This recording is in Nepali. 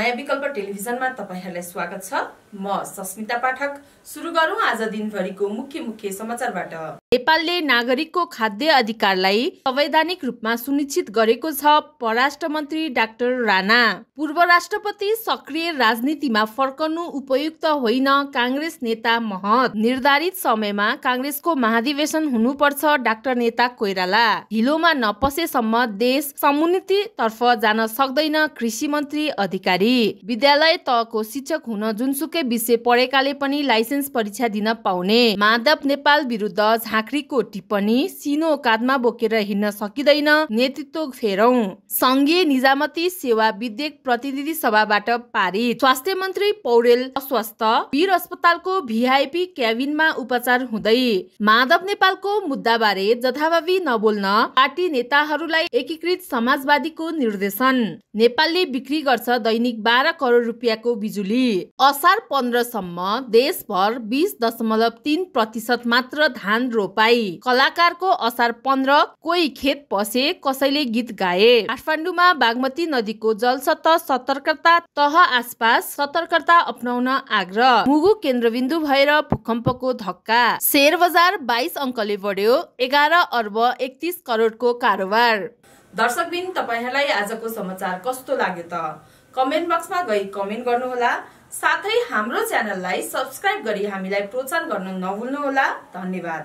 नयाँ विकल्प टेलिभिजनमा तपाईहरुलाई स्वागत छ। म सस्मिता पाठक। सुरु गरौं आज दिनभरिको मुख्य समाचारबाट। नेपालले नागरिकको खाद्य अधिकारलाई संवैधानिक रूपमा सुनिश्चित गरेको छ परराष्ट्र मन्त्री डाक्टर राणा। पूर्व राष्ट्रपति सक्रिय राजनीतिमा फर्कनु उपयुक्त होइन कांग्रेस नेता महत। निर्धारित समयमा कांग्रेसको महाधिवेशन हुनुपर्छ डाक्टर नेता कोइराला। ढिलोमा नपसेसम्म देश समुन्नतितर्फ जान सक्दैन कृषि मन्त्री अधिकारी। विद्यालय तहको शिक्षक हुन जुनसुकै विषय पढेकाले पनि लाइसेन्स परीक्षा दिन पाउने। माधव नेपाल विरुद्ध झाँक्रीको टिप्पणी सिनो काँधमा बोकेर हिँड्न सकिँदैन नेतृत्व फेरौं। संघीय निजामती सेवा विधेयक प्रतिनिधि सभाबाट पारित। स्वास्थ्य मन्त्री पौडेल अस्वस्थ। वीर अस्पतालको भिआइपी क्याबिनमा उपचार हुँदै। माधव नेपालको मुद्दाबारे जथाभावी नबोल्न पार्टी नेताहरूलाई एकीकृत समाजवादीको निर्देशन। नेपालले बिक्री गर्छ दैनिक 12 करोड रुपियाँको बिजुली। असार 15 सम्म देशभर 20.3% मात्र धान रोपाई। कलाकारको असार 15 कोही खेत पसे कसैले गीत गाए। काठमाडौँमा बागमती नदीको जलसतह सतर्कता तह आसपास सतर्कता अपनाउन आग्रह। मुगु केन्द्रबिन्दु भएर भूकम्पको धक्का। शेयर बजार 22 अङ्कले बढ्यो 11 अर्ब 31 करोडको कारोबार। दर्शकबिन तपाईहरुलाई आजको समाचार कस्तो लाग्यो त कमेन्ट बक्समा गई कमेन्ट गर्नुहोला। साथै हाम्रो च्यानललाई सब्स्क्राइब गरी हामीलाई प्रोत्साहन गर्न नभुल्नुहोला। धन्यवाद।